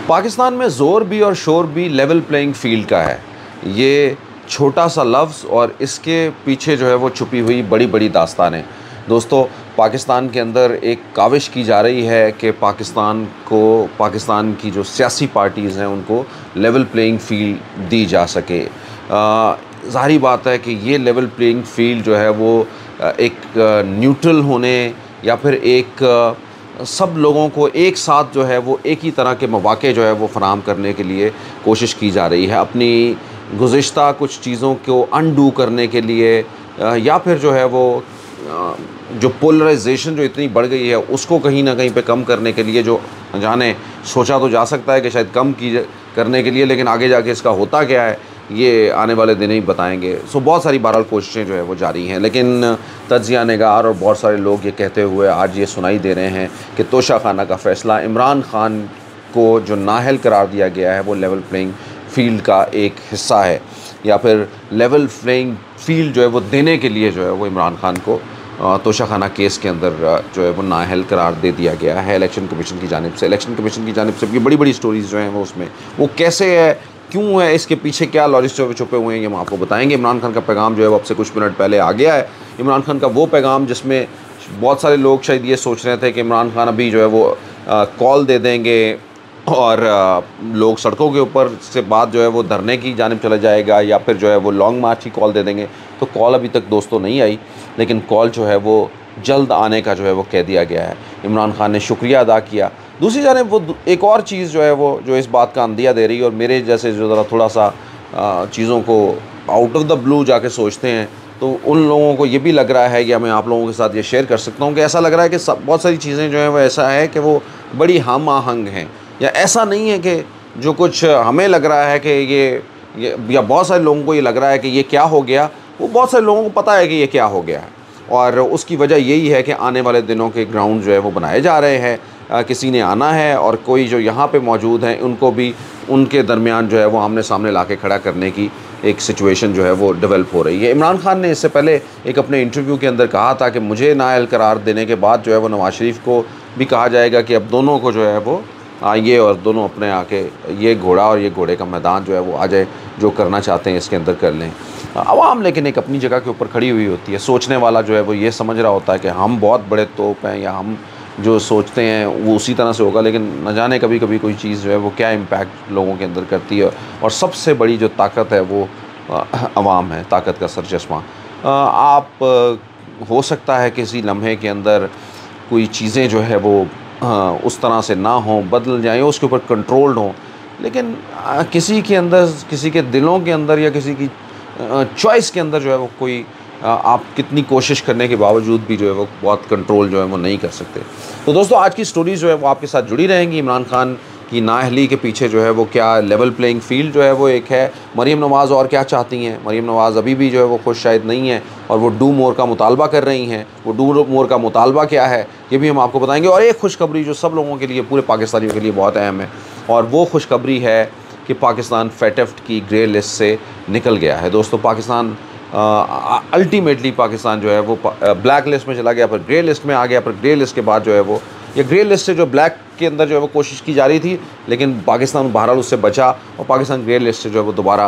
पाकिस्तान में ज़ोर भी और शोर भी लेवल प्लेइंग फील्ड का है। ये छोटा सा लफ्ज़ और इसके पीछे जो है वो छुपी हुई बड़ी बड़ी दास्तानें। दोस्तों, पाकिस्तान के अंदर एक काविश की जा रही है कि पाकिस्तान की जो सियासी पार्टीज़ हैं उनको लेवल प्लेइंग फील्ड दी जा सके। ज़ाहिर बात है कि ये लेवल प्लेइंग फील्ड जो है वो एक न्यूट्रल होने या फिर एक सब लोगों को एक साथ जो है वो एक ही तरह के मौक़े जो है वो फ़राहम करने के लिए कोशिश की जा रही है। अपनी गुज़िश्ता कुछ चीज़ों को अनडू करने के लिए या फिर जो है वो जो पोलराइजेशन जो इतनी बढ़ गई है उसको कहीं ना कहीं पे कम करने के लिए, जो जाने सोचा तो जा सकता है कि शायद कम करने के लिए, लेकिन आगे जाके इसका होता क्या है ये आने वाले दिन ही बताएंगे। सो बहुत सारी बहरहाल कोशिशें जो है वो जारी हैं, लेकिन तज्ज़िया निगार और बहुत सारे लोग ये कहते हुए आज ये सुनाई दे रहे हैं कि तोशाखाना का फ़ैसला इमरान खान को जो नाअहल करार दिया गया है वो लेवल प्लेइंग फील्ड का एक हिस्सा है, या फिर लेवल प्लेइंग फील्ड जो है वो देने के लिए जो है वो इमरान खान को तोशाखाना केस के अंदर जो है वो नाअहल करार दे दिया गया है इलेक्शन कमीशन की जानिब से। इलेक्शन कमीशन की जानिब से भी बड़ी बड़ी स्टोरीज़ जो हैं वो उसमें वो कैसे है, क्यों है, इसके पीछे क्या लॉजिक्स जो छुपे हुए हैं ये हम आपको बताएंगे। इमरान खान का पैगाम जो है वो अब से कुछ मिनट पहले आ गया है। इमरान खान का वो पैगाम जिसमें बहुत सारे लोग शायद ये सोच रहे थे कि इमरान खान अभी जो है वो कॉल दे देंगे और लोग सड़कों के ऊपर से बाद जो है वो धरने की जानिब चला जाएगा या फिर जो है वो लॉन्ग मार्च की कॉल दे देंगे। तो कॉल अभी तक दोस्तों नहीं आई, लेकिन कॉल जो है वो जल्द आने का जो है वो कह दिया गया है। इमरान खान ने शुक्रिया अदा किया। दूसरी जानिब वो एक और चीज़ जो है वो जो इस बात का अंदिया दे रही है, और मेरे जैसे जो ज़रा थोड़ा सा चीज़ों को आउट ऑफ द ब्लू जाके सोचते हैं तो उन लोगों को ये भी लग रहा है, या मैं आप लोगों के साथ ये शेयर कर सकता हूँ कि ऐसा लग रहा है कि बहुत सारी चीज़ें जो हैं वो ऐसा है कि वो बड़ी हम आहंग हैं, या ऐसा नहीं है कि जो कुछ हमें लग रहा है कि ये या बहुत सारे लोगों को ये लग रहा है कि ये क्या हो गया, वो बहुत सारे लोगों को पता है कि ये क्या हो गया है। और उसकी वजह यही है कि आने वाले दिनों के ग्राउंड जो है वो बनाए जा रहे हैं। किसी ने आना है और कोई जो यहाँ पे मौजूद हैं उनको भी उनके दरमियान जो है वो आमने सामने ला के खड़ा करने की एक सिचुएशन जो है वो डेवलप हो रही है। इमरान खान ने इससे पहले एक अपने इंटरव्यू के अंदर कहा था कि मुझे नाअहल करार देने के बाद जो है वो नवाज शरीफ को भी कहा जाएगा कि अब दोनों को जो है वो आइए और दोनों अपने आके ये घोड़ा और ये घोड़े का मैदान जो है वो आ जाए, जो करना चाहते हैं इसके अंदर कर लें। आवाम लेकिन एक अपनी जगह के ऊपर खड़ी हुई होती है। सोचने वाला जो है वो ये समझ रहा होता है कि हम बहुत बड़े तोप हैं, या हम जो सोचते हैं वो उसी तरह से होगा, लेकिन न जाने कभी कभी कोई चीज़ जो है वो क्या इम्पैक्ट लोगों के अंदर करती है। और सबसे बड़ी जो ताकत है वो आवाम है, ताकत का सरचश्मा। आप हो सकता है किसी लम्हे के अंदर कोई चीज़ें जो है वो उस तरह से ना हो, बदल जाएँ, उसके ऊपर कंट्रोल्ड हों, लेकिन किसी के अंदर, किसी के दिलों के अंदर या किसी की चॉइस के अंदर जो है वो कोई आप कितनी कोशिश करने के बावजूद भी जो है वो बहुत कंट्रोल जो है वो नहीं कर सकते। तो दोस्तों, आज की स्टोरी जो है वो आपके साथ जुड़ी रहेंगी। इमरान खान की नाअहली के पीछे जो है वो क्या लेवल प्लेइंग फील्ड जो है वो एक है। मरीम नवाज़ और क्या चाहती हैं? मरीम नवाज़ अभी भी जो है वो खुश शायद नहीं है और वो डू मोर का मुतालबा कर रही हैं। वो डू मोर का मुतालबा क्या है ये भी हम आपको बताएंगे। और एक खुशखबरी जो सब लोगों के लिए, पूरे पाकिस्तानियों के लिए बहुत अहम है, और वो खुशखबरी है कि पाकिस्तान फेटेफ्ट की ग्रे लिस्ट से निकल गया है। दोस्तों, पाकिस्तान अल्टीमेटली पाकिस्तान जो है वो ब्लैक लिस्ट में चला गया, फिर ग्रे लिस्ट में आ गया, फिर ग्रे लिस्ट के बाद जो है वो ये ग्रे लिस्ट से जो ब्लैक के अंदर जो है वो कोशिश की जा रही थी, लेकिन पाकिस्तान बहरहाल उससे बचा और पाकिस्तान ग्रे लिस्ट से जो है वो दोबारा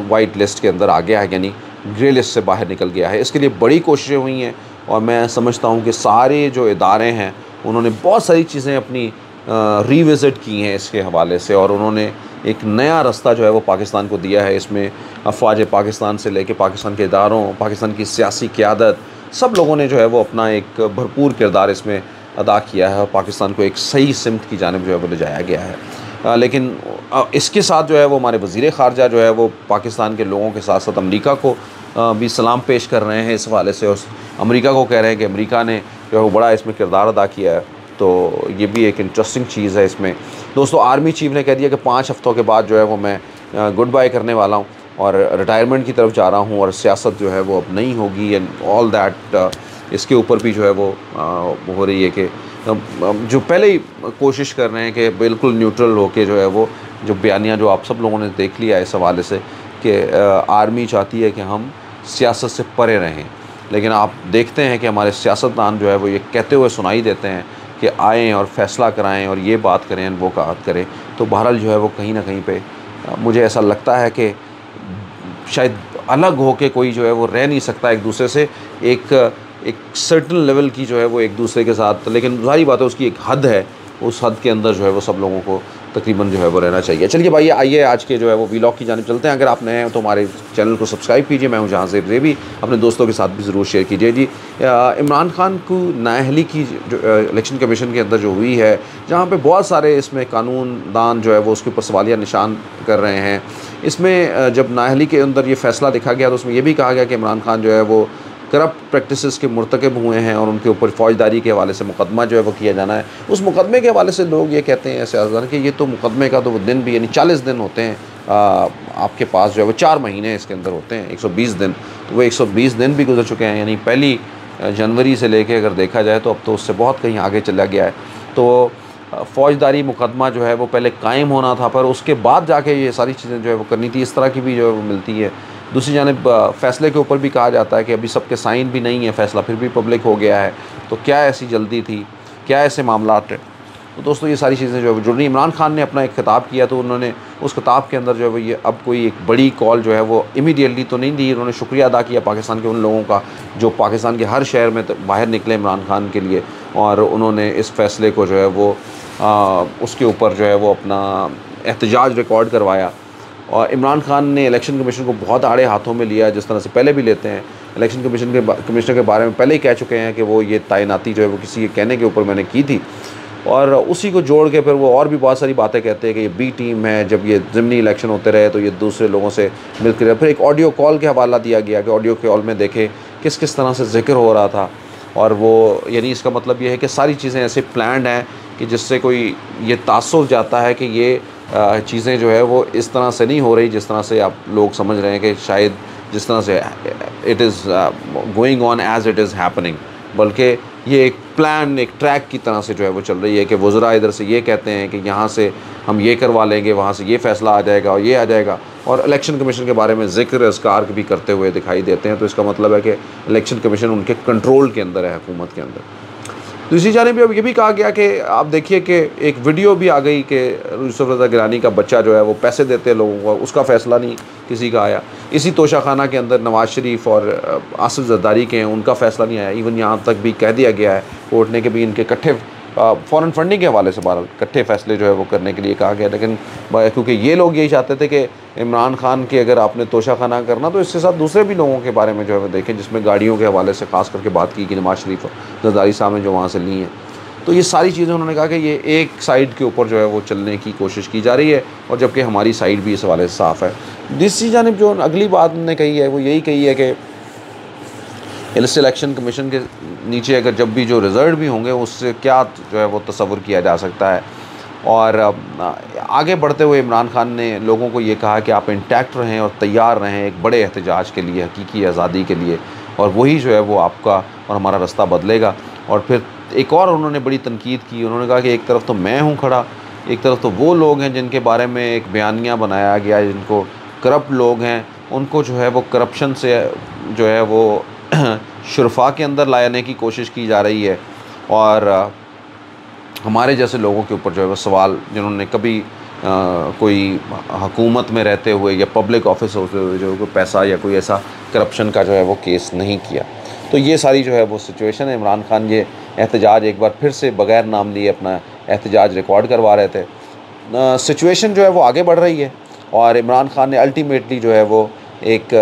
वाइट लिस्ट के अंदर आ गया है, यानी ग्रे लिस्ट से बाहर निकल गया है। इसके लिए बड़ी कोशिशें हुई हैं और मैं समझता हूँ कि सारे जो इदारे हैं उन्होंने बहुत सारी चीज़ें अपनी रीविज़िट की हैं इसके हवाले से, और उन्होंने एक नया रास्ता जो है वो पाकिस्तान को दिया है। इसमें अफवाज पाकिस्तान से लेके पाकिस्तान के इदारों, पाकिस्तान की सियासी क़यादत, सब लोगों ने जो है वो अपना एक भरपूर किरदार इसमें अदा किया है और पाकिस्तान को एक सही सिमत की जानिब जो है वो ले जाया गया है। लेकिन इसके साथ जो है वो हमारे वज़ीर ख़ारजा जो है वो पाकिस्तान के लोगों के साथ साथ अमेरिका को भी सलाम पेश कर रहे हैं इस हवाले से, और अमेरिका को कह रहे हैं कि अमेरिका ने जो है वो बड़ा इसमें किरदार अदा किया है। तो ये भी एक इंटरेस्टिंग चीज़ है इसमें। दोस्तों, आर्मी चीफ़ ने कह दिया कि 5 हफ़्तों के बाद जो है वो मैं गुड बाय करने वाला हूँ और रिटायरमेंट की तरफ जा रहा हूँ, और सियासत जो है वो अब नहीं होगी एंड ऑल दैट। इसके ऊपर भी जो है वो हो रही है कि जो पहले ही कोशिश कर रहे हैं कि बिल्कुल न्यूट्रल होके जो है वो जो बयानिया जो आप सब लोगों ने देख लिया है इस हवाले से कि आर्मी चाहती है कि हम सियासत से परे रहें, लेकिन आप देखते हैं कि हमारे सियासतदान जो है वो ये कहते हुए सुनाई देते हैं कि आएँ और फ़ैसला कराएँ और ये बात करें, वो बात करें, तो बहरहाल जो है वो कहीं न कहीं पे मुझे ऐसा लगता है कि शायद अलग होके कोई जो है वो रह नहीं सकता एक दूसरे से। एक एक सर्टेन लेवल की जो है वो एक दूसरे के साथ, लेकिन ज़ाहिर बात है उसकी एक हद है, उस हद के अंदर जो है वो सब लोगों को तकरीबन जो है वो रहना चाहिए। चलिए भाई, आइए आज के जो है वो व्लॉग की जानिब चलते हैं। अगर आप नए हैं तो हमारे चैनल को सब्सक्राइब कीजिए। मैं हूं जहां से भी अपने दोस्तों के साथ भी ज़रूर शेयर कीजिए। जी, इमरान खान को नाअहली की जो इलेक्शन कमीशन के अंदर जो हुई है, जहाँ पे बहुत सारे इसमें कानून दान जो है वो उसके ऊपर सवालिया निशान कर रहे हैं। इसमें जब नाअहली के अंदर ये फ़ैसला देखा गया तो उसमें ये भी कहा गया कि इमरान खान जो है वो करप्ट प्रैक्टिसेस के मुर्तकब हुए हैं और उनके ऊपर फ़ौजदारी के हवाले से मुकदमा जो है वो किया जाना है। उस मुकदमे के हवाले से लोग ये कहते हैं सियासतदान कि ये तो मुकदमे का तो वो दिन भी, यानी 40 दिन होते हैं आपके पास जो है वो 4 महीने इसके अंदर होते हैं, 120 दिन। तो वो 120 दिन भी गुजर चुके हैं, यानी पहली जनवरी से लेके अगर देखा जाए तो अब तो उससे बहुत कहीं आगे चला गया है। तो फ़ौजदारी मुकदमा जो है वो पहले कायम होना था, पर उसके बाद जाके ये सारी चीज़ें जो है वो करनी थी। इस तरह की भी जो है वो मिलती है। दूसरी जानिब फ़ैसले के ऊपर भी कहा जाता है कि अभी सबके साइन भी नहीं है, फ़ैसला फिर भी पब्लिक हो गया है, तो क्या ऐसी जल्दी थी, क्या ऐसे मामलात हैं। तो दोस्तों ये सारी चीज़ें जो है जुड़ रही। इमरान खान ने अपना एक खिताब किया, तो उन्होंने उस खिताब के अंदर जो है वो ये अब कोई एक बड़ी कॉल जो है वो इमीडिएटली तो नहीं दी। उन्होंने शुक्रिया अदा किया पाकिस्तान के उन लोगों का जो पाकिस्तान के हर शहर में बाहर निकले इमरान खान के लिए, और उन्होंने इस फ़ैसले को जो है वो उसके ऊपर जो है वो अपना एहतजाज रिकॉर्ड करवाया। और इमरान खान ने इलेक्शन कमीशन को बहुत आड़े हाथों में लिया, जिस तरह से पहले भी लेते हैं। इलेक्शन कमिश्नर के बारे में पहले ही कह चुके हैं कि वो ये तैनाती जो है वो किसी के कहने के ऊपर मैंने की थी, और उसी को जोड़ के फिर वो और भी बहुत सारी बातें कहते हैं कि ये बी टीम है। जब ये ज़िमनी इलेक्शन होते रहे तो ये दूसरे लोगों से मिलकर, फिर एक ऑडियो कॉल के हवाला दिया गया कि ऑडियो कॉल में देखे किस किस तरह से जिक्र हो रहा था। और वो यानी इसका मतलब ये है कि सारी चीज़ें ऐसे प्लान्ड हैं कि जिससे कोई ये तासुफ जाता है कि ये चीज़ें जो है वो इस तरह से नहीं हो रही जिस तरह से आप लोग समझ रहे हैं कि शायद जिस तरह से it is going on as it is happening, बल्कि ये एक प्लान, एक ट्रैक की तरह से जो है वो चल रही है कि वज़रा इधर से ये कहते हैं कि यहाँ से हम ये करवा लेंगे, वहाँ से ये फ़ैसला आ जाएगा और ये आ जाएगा, और इलेक्शन कमीशन के बारे में ज़िक्र अज़कार भी करते हुए दिखाई देते हैं। तो इसका मतलब है कि इलेक्शन कमीशन उनके कंट्रोल के अंदर है, हुकूमत के अंदर। दूसरी जानिब अब ये भी कहा गया कि आप देखिए कि एक वीडियो भी आ गई कि यूसुफ रज़ा गिलानी का बच्चा जो है वो पैसे देते हैं लोगों को, उसका फ़ैसला नहीं किसी का आया। इसी तोशाखाना के अंदर नवाज़ शरीफ और आसिफ ज़रदारी के हैं, उनका फ़ैसला नहीं आया। इवन यहाँ तक भी कह दिया गया है कोर्ट ने कि भी इनके इकट्ठे फ़ॉरेन फंडिंग के हवाले से बहरहाल इकट्ठे फ़ैसले जो है वो करने के लिए कहा गया। लेकिन क्योंकि ये लोग यही चाहते थे कि इमरान खान के अगर आपने तोशाखाना करना तो इसके साथ दूसरे भी लोगों के बारे में जो है वो देखें, जिसमें गाड़ियों के हवाले से ख़ास करके बात की कि नवाज़ शरीफ और ज़रदारी साहब ने जो वहाँ से ली हैं। तो ये सारी चीज़ें उन्होंने कहा कि ये एक साइड के ऊपर जो है वो चलने की कोशिश की जा रही है, और जबकि हमारी साइड भी इस हवाले से साफ़ है। दूसरी जानिब जो अगली बात उन्होंने कही है वो यही कही है कि इलेक्शन कमीशन के नीचे अगर जब भी जो रिज़ल्ट भी होंगे उससे क्या जो है वो तसव्वुर किया जा सकता है। और आगे बढ़ते हुए इमरान खान ने लोगों को ये कहा कि आप इंटैक्ट रहें और तैयार रहें एक बड़े एहतजाज के लिए, हकीकी आज़ादी के लिए, और वही जो है वो आपका और हमारा रास्ता बदलेगा। और फिर एक और उन्होंने बड़ी तनकीद की। उन्होंने कहा कि एक तरफ तो मैं हूँ खड़ा, एक तरफ तो वो लोग हैं जिनके बारे में एक बयानिया बनाया गया, जिनको करप्ट लोग हैं, उनको जो है वो करप्शन से जो है वो शुरफा के अंदर लाने की कोशिश की जा रही है। और हमारे जैसे लोगों के ऊपर जो है वो सवाल, जिन्होंने कभी कोई हुकूमत में रहते हुए या पब्लिक ऑफिस होते हुए जो कोई पैसा या कोई ऐसा करप्शन का जो है वो केस नहीं किया। तो ये सारी जो है वो सिचुएशन है। इमरान खान ये एहतजाज एक बार फिर से बग़ैर नाम लिए अपना एहतजाज रिकॉर्ड करवा रहे थे। सिचुएशन जो है वो आगे बढ़ रही है, और इमरान खान ने अल्टीमेटली जो है वो एक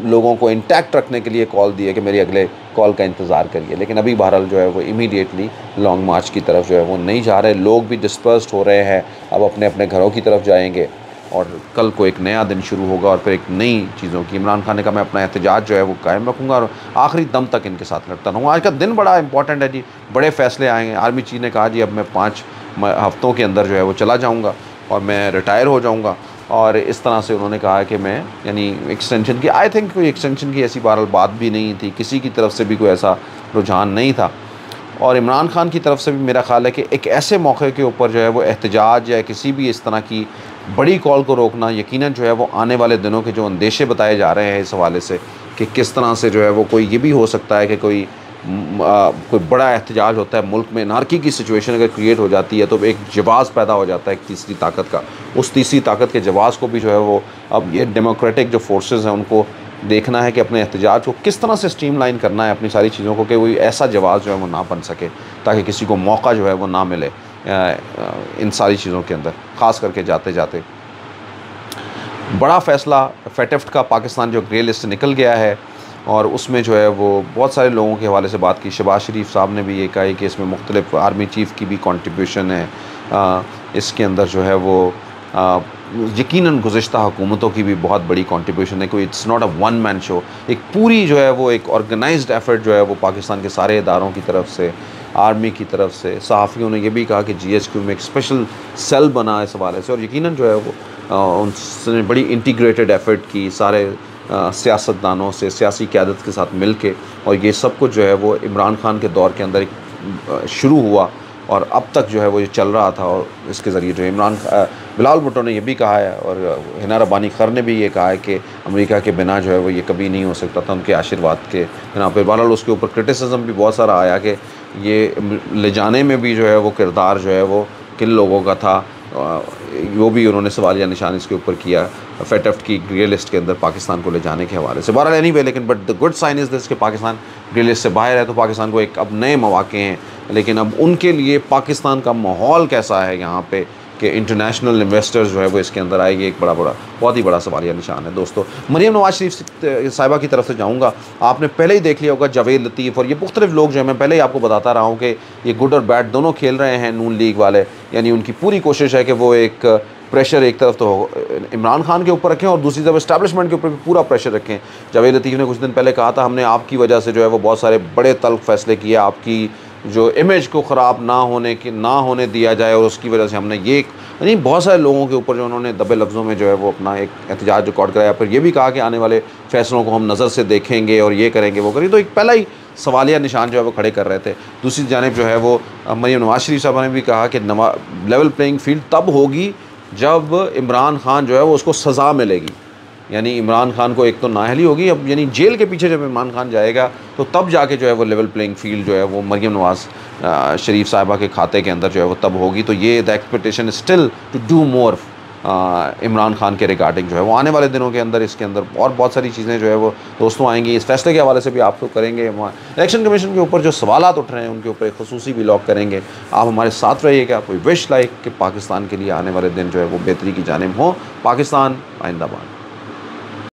लोगों को इंटैक्ट रखने के लिए कॉल दी है कि मेरी अगले कॉल का इंतज़ार करिए। लेकिन अभी बहरहाल जो है वो इमीडिएटली लॉन्ग मार्च की तरफ जो है वो नहीं जा रहे। लोग भी डिस्पर्स्ड हो रहे हैं, अब अपने अपने घरों की तरफ जाएंगे, और कल को एक नया दिन शुरू होगा और फिर एक नई चीज़ों की। इमरान खान ने कहा मैं अपना एहतजाज जो है वो कायम रखूँगा और आखिरी दम तक इनके साथ लड़ता रहूँगा। आज का दिन बड़ा इंपॉर्टेंट है जी, बड़े फ़ैसले आएँगे। आर्मी चीफ़ ने कहा जी अब मैं 5 हफ़्तों के अंदर जो है वो चला जाऊँगा और मैं रिटायर हो जाऊँगा। और इस तरह से उन्होंने कहा कि मैं यानी एक्सटेंशन की, आई थिंक कोई एक्सटेंशन की ऐसी बहरहाल बात भी नहीं थी, किसी की तरफ से भी कोई ऐसा रुझान नहीं था। और इमरान खान की तरफ से भी मेरा ख़्याल है कि एक ऐसे मौके के ऊपर जो है वो एहतजाज या किसी भी इस तरह की बड़ी कॉल को रोकना यकीनन जो है वो आने वाले दिनों के जो अंदेशे बताए जा रहे हैं इस हवाले से कि किस तरह से जो है वो कोई ये भी हो सकता है कि कोई कोई बड़ा एहतजाज होता है मुल्क में, नारकी की सिचुएशन अगर क्रिएट हो जाती है, तो एक जवाज़ पैदा हो जाता है एक तीसरी ताकत का। उस तीसरी ताकत के जवाज़ को भी जो है वो अब ये डेमोक्रेटिक जो फोर्सेस हैं उनको देखना है कि अपने एहतजाज को किस तरह से स्ट्रीमलाइन करना है अपनी सारी चीज़ों को, कि कोई ऐसा जवाज़ जो है वो ना बन सके, ताकि किसी को मौका जो है वो ना मिले इन सारी चीज़ों के अंदर। ख़ास करके जाते जाते बड़ा फ़ैसला फेटेफ्ट का, पाकिस्तान जो ग्रे लिस्ट से निकल गया है, और उसमें जो है वो बहुत सारे लोगों के हवाले से बात की। शहबाज शरीफ साहब ने भी ये कहा कि इसमें मुख्तलिफ आर्मी चीफ़ की भी कंट्रीब्यूशन है, इसके अंदर जो है वो यकीनन गुज़िश्ता हुकूमतों की भी बहुत बड़ी कंट्रीब्यूशन है। कोई it's not a one man show, एक पूरी जो है वो एक ऑर्गेनाइज्ड एफर्ट जो है वो पाकिस्तान के सारे इदारों की तरफ से, आर्मी की तरफ से। सहाफ़ियों ने यह भी कहा कि GHQ में एक स्पेशल सेल बना इस हवाले से, और यकीनन जो है वो उनसे बड़ी इंटीग्रेटेड एफर्ट की सारे सियासतदानों से, सियासी क़यादत के साथ मिल के, और ये सब कुछ जो है वो इमरान खान के दौर के अंदर शुरू हुआ और अब तक जो है वो ये चल रहा था। और इसके ज़रिए जो बिलावल भुट्टो ने यह भी कहा है, और हिना रब्बानी खर ने भी ये कहा है कि अमेरिका के बिना जो है वो ये कभी नहीं हो सकता था, उनके आशीर्वाद के बिना पे। बहरहाल उसके ऊपर क्रिटिसिज्म भी बहुत सारा आया कि ये ले जाने में भी जो है वो किरदार जो है वो किन लोगों का था, वो भी उन्होंने सवालिया निशान इसके ऊपर किया फेटेफ्ट की ग्रे लिस्ट के अंदर पाकिस्तान को ले जाने के हवाले से। बहरहाल एनीवे, लेकिन but the good sign is this कि पाकिस्तान ग्रे लिस्ट से बाहर है, तो पाकिस्तान को एक अब नए मौके हैं। लेकिन अब उनके लिए पाकिस्तान का माहौल कैसा है यहाँ पे कि इंटरनेशनल इन्वेस्टर्स जो है वो इसके अंदर आएगी, एक बहुत ही बड़ा सवालिया निशान है। दोस्तों, मरीम नवाज शरीफ साहिबा की तरफ से जाऊँगा। आपने पहले ही देख लिया होगा जावेद लतीफ़ और ये मुख्तलिफ लोग जो हैं, मैं पहले ही आपको बताता रहा हूँ कि ये गुड और बैड दोनों खेल रहे हैं नून लीग वाले। यानी उनकी पूरी कोशिश है कि वो एक प्रेशर एक तरफ तो इमरान खान के ऊपर रखें और दूसरी तरफ इस्टेब्लिशमेंट के ऊपर भी पूरा प्रेशर रखें। जावेद लतीफ़ ने कुछ दिन पहले कहा था, हमने आपकी वजह से जो है वो बहुत सारे बड़े तल्ख फैसले किए, आपकी जो इमेज को ख़राब ना होने दिया जाए, और उसकी वजह से हमने ये यानी बहुत सारे लोगों के ऊपर जो उन्होंने दबे लफ्ज़ों में जो है वो अपना एक एहतजाज रिकॉर्ड कराया। फिर ये भी कहा कि आने वाले फ़ैसलों को हम नज़र से देखेंगे और ये करेंगे वो करेंगे। तो एक पहला ही सवालिया निशान जो है वो खड़े कर रहे थे। दूसरी जानिब जो है वो मरीम नवाज शरीफ साहब ने भी कहा कि लेवल प्लेइंग फील्ड तब होगी जब इमरान खान जो है वो उसको सज़ा मिलेगी। यानी इमरान खान को एक तो नाअहली होगी, अब यानी जेल के पीछे जब इमरान खान जाएगा तो तब जाके जो है वो लेवल प्लेइंग फील्ड जो है वो मरीम नवाज शरीफ साहिबा के खाते के अंदर जो है वो तब होगी। तो ये the expectation still to do more Imran Khan के रिगार्डिंग जो है वो आने वाले दिनों के अंदर इसके अंदर और बहुत सारी चीज़ें जो है वो दोस्तों आएंगी। इस फैसले के हवाले से भी आप लोग करेंगे, इलेक्शन कमीशन के ऊपर जो सवालात उठ रहे हैं उनके ऊपर एक खसूसी व्लॉग करेंगे। आप हमारे साथ रहिएगा। कोई विश लाइक कि पाकिस्तान के लिए आने वाले दिन जो है वो बेहतरी की जानिब हो। पाकिस्तान जिंदाबाद।